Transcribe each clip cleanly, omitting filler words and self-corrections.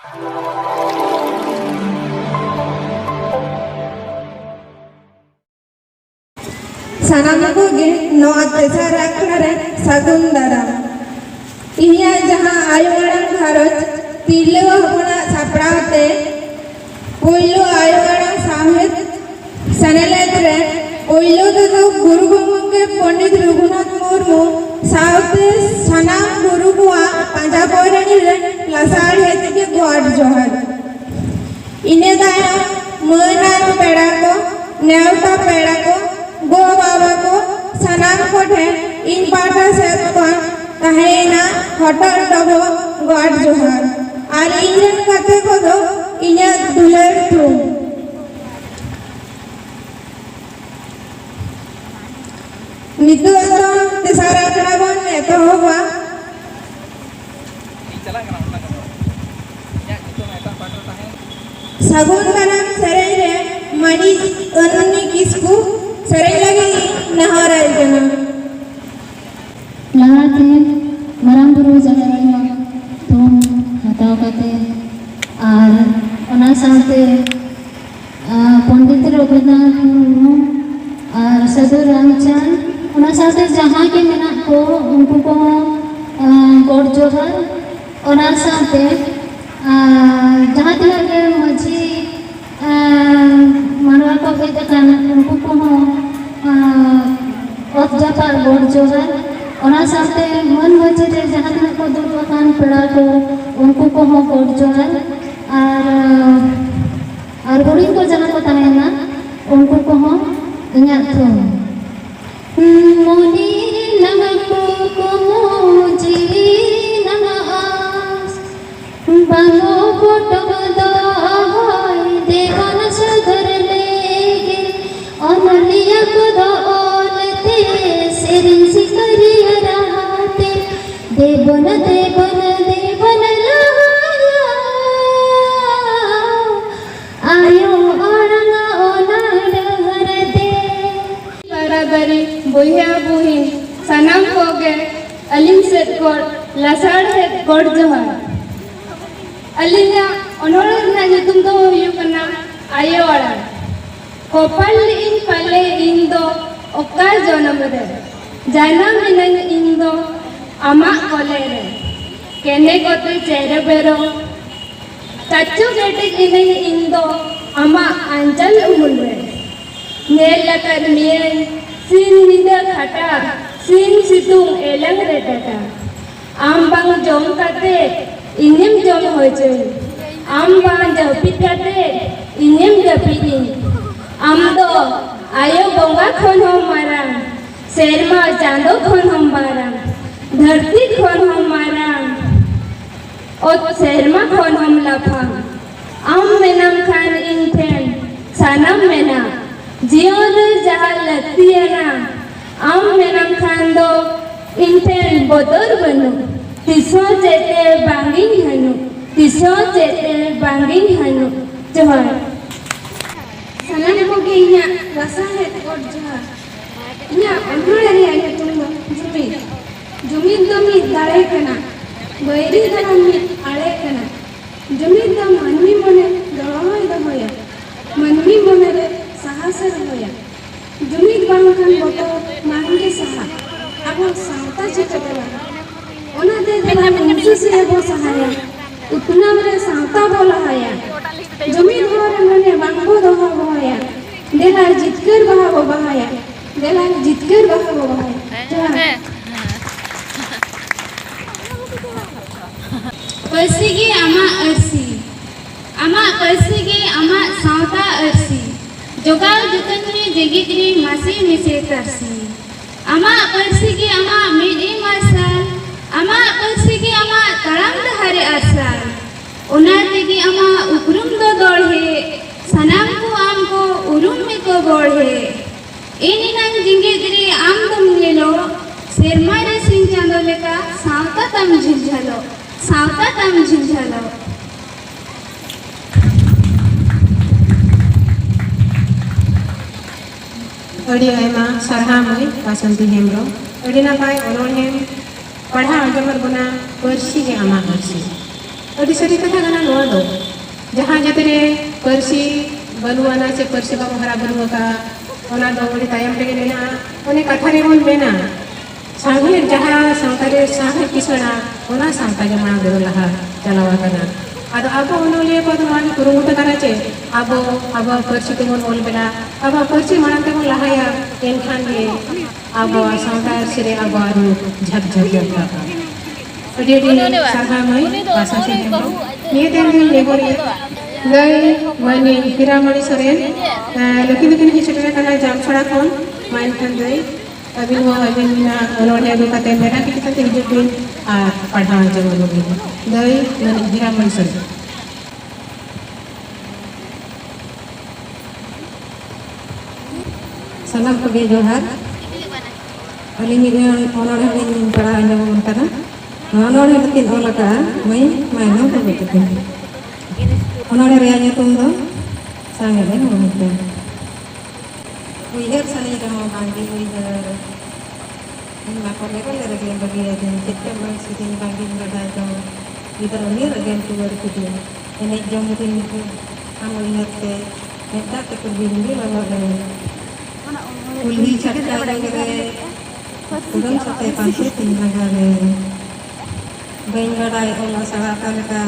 सानाम को गे नवा तेसार आखड़ा रे सागुन दाराम इनिया जहां आयोगण भारत तिरले होना सापड़ाते पोइलो आयोगण साहित सनेलेत रे पोइलो तो गुरु गोमंगे पंडित रघुनाथ मुर्मू साउते सनाम गुरु गुआ पांजा कोरणी रे लसाड़ हेते के गोड जोहर इने दाया मनार पेड़ा को नेवता पेड़ा को गो बाबा को सनाम को ठे इन पाटा से कहेना होटल डबो गोड जोहर और इंजन कते को दो इने दुलर थू नितु तो तेसारा कराबन ने तो होगा सागुन दाराम सरेई रे मणि अननी किसकू सरेई लगी नहराई जना लाते मराम गुरु जगराई मा तुम हटाओ कते और ओना साथे पंडित रघुनाथ मुर्मू और साधु रामचंद ओना साथे जहां के मेना को उनको को गोड जोहर ओना साथे जहां तक के मझी मानवा को भेज कान उनको को ओत जापार गोड जोहर ओना साथे मन मझी रे जहां तक को दुर्गा कान पेड़ा को उनको को गोड जोहर और गुड़ी को जहां को ताहेना उनको को इन्या थो मोनी नमको को मोजी नमआस बांगो फोटो दो होय देवन सगर लेगे अनलिया को दो ओलते सिरिन सिकरिया रहते देवन देवन देवन लाया आयो अरंगा ओनाड हरते बराबरी बुहिया बुही सनाम कोगे अलिम से कोड लसाड़ है कोड जोहर अलिया ओनोर ना तुम तो हुयु कना आयो वाला कोपल इन पले इन दो ओका जनम रे जानम इन इन दो अमा कोले रे केने कोते चेरे बेरो तच्चु गेटे इन दो अमा अंचल उमुल रे नेल लकर मियन सीन निदा खटा सीन सितुंग एलंग रे टाटा आम बांग जोम काते इनिम जोम होय चई आम बांग जपित काते इनिम जपिनी आम दो आयो बोंगा खन हम मारां शेरमा चांदो खन हम मारां धरती खन हम मारां ओ शेरमा खन हम लाफां आम मेनाम खान इन ठेन सनम मेना जीवन जहाँ लगती है ना आम मेनाम खान दो इंटेन बोदर बनो तिसो चेते बांगिंग हनु तिसो चेते बांगिंग हनु जोहर सनम को के इन्या रसा है कोड जोहर इन्या अंधुरे रे आने तुम जुमी दमी दाड़े कना बैरी दमी आड़े कना जुमी दम मनमी मने दळहोय दहोया मनमी मने रे साहसर होया जुमिद बांगखान बतो मांगे सहा अब सावता चिकतला ओना दे देला मुंसु से बो सहाया उतना रे सावता बोला हया जुमिद होरे मने बांगो दहो होया देला जितकर बहाबो बहाया देला जितकर बहाबो बहाया पैसे आमा पैसे के आमा सावता अरसी जोगाव जतनरी जगितरी मासी मिसे तरसी आमा परसी की आमा मिडी मारसाल आमा परसी की आमा तड़ाम दहारे अरसाल उनाते की आमा उपरुम दो दौड़े सनाम को आम को उरुम में को बोड़े इनी नंग जिंगितरी आम तुम लेलो शेरमारे सिंह चांदो लेका सावता तम झिलझलो अड़ी आयमा सरहामय बासंती हेम्ब्रम अड़ी नापाय ओनोन हेम पढ़ा आजमर बना परसी के आमा परसी ᱟᱹᱰᱤ ᱥᱟᱹᱨᱤ ᱠᱟᱛᱷᱟ ᱠᱟᱱᱟ ᱱᱚᱣᱟ ᱫᱚ ᱡᱟᱦᱟᱸ ᱡᱟᱹᱛᱤᱨᱮ ᱯᱟᱹᱨᱥᱤ ᱵᱟᱹᱱᱩᱜᱼᱟᱱᱟ ᱥᱮ ᱯᱟᱹᱨᱥᱤ ᱵᱟᱝ ᱦᱟᱨᱟ ᱵᱩᱨᱩ ᱟᱠᱟᱜᱼᱟ ᱚᱱᱟ ᱫᱚ ᱟᱹᱰᱤ ᱛᱟᱭᱚᱢ ᱨᱮᱜᱮ ᱢᱮᱱᱟᱜᱼᱟ ᱚᱱᱮ ᱠᱟᱛᱷᱟ ᱨᱮᱵᱚᱱ ᱢᱮᱱᱟ ᱥᱟᱶᱦᱮᱫ ᱡᱟᱦᱟᱸ ᱥᱟᱶᱛᱟ ᱨᱮ ᱥᱟᱶᱦᱮᱫ ᱠᱤᱥᱟᱹᱬᱟ ᱚᱱᱟ ᱥᱟᱶᱛᱟ ᱜᱮ ᱢᱟᱲᱟᱝ ᱨᱮᱫᱚ ᱞᱟᱦᱟ ᱪᱟᱞᱟᱣ ᱟᱠᱟᱱᱟ ᱟᱫᱚ ᱟᱵᱚ ᱚᱱᱚᱞᱤᱭᱟᱹ ᱠᱚᱫᱚ ᱱᱚᱣᱟ ᱜᱮ ᱠᱩᱨᱩᱢᱩᱴᱩ ᱠᱟᱱᱟ ᱡᱮ ᱟᱵᱚᱣᱟᱜ ᱯᱟᱹᱨᱥᱤ ᱛᱮᱵᱚᱱ ᱚᱞ ᱵᱮᱱᱟ ᱟᱵᱚᱣᱟᱜ ᱯᱟᱹᱨᱥᱤ ᱢᱟᱲᱟᱝ ᱛᱮᱵᱚᱱ ᱞᱟᱦᱟᱭᱟ ᱮᱱᱠᱷᱟᱱ ᱜᱮ abawa sampai sire abaru jab kata. Jadi sarhamai bahasa sihembo. Ini tadi negori gai mani hiramani soren. Lekin history karena jam chora kon main tandai. Abin orang yang kata mereka kita terjebin pada zaman ini. Gai mani hiramani soren. Salam pergi Johar. Aling ini orang yang para anda mengatakan, orang yang mungkin orang kah, main apa begitu? Orang yang tunggu, sangat deh mungkin. Uiher sana itu mau bangkit uiher. Ini macam mereka lagi yang bagi aja, kita masih tinggal bangkit berada jam. Kita ini lagi yang keluar itu. Ini jam mungkin itu, kamu ingat ke, kita terkebingi lalu ada. Ulhi cakap lagi. Udang sampai pantai tinggal dari Bengadai orang sarata leka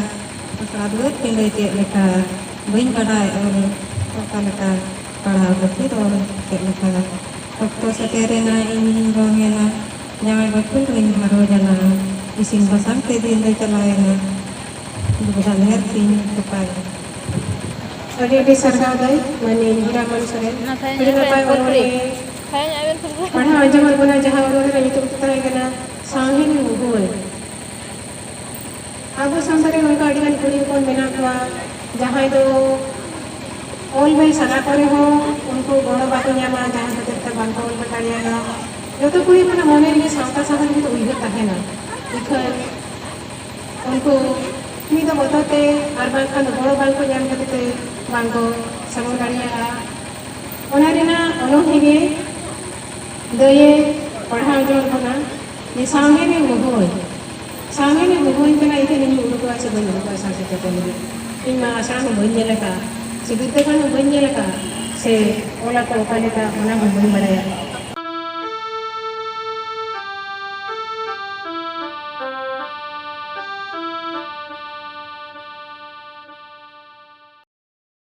Saduat pindah cek leka Bengadai orang leka Para bukti orang cek leka Waktu sekerena ini rongena Nyamai betul ring haro jana Isin pasang tedin dari celayana Bukan ngerti kepada Jadi sargadai mani hiraman sore Jadi napai orang Padahal zaman guna jahat orang itu terang kena sangin muhul. Abu sampai mereka dengan kuri pun menakwa jahat itu all by sana kore ho unku gora batunya mah jahat tetap bangkol berkarya na. Itu kuri pun mana ini sampai sampai itu uihat tahena. Ikan unku ini tu betul te arban kan gora bangkol yang betul bangkol sama karya. Onarina ono hige Daya pernah jual mana? Di sange ni muhoi kena itu ni muhoi kuasa benar kuasa seperti ini. Ini asal muhoi leka, sebutkan muhoi leka, se olah kau kali ka mana muhoi beraya.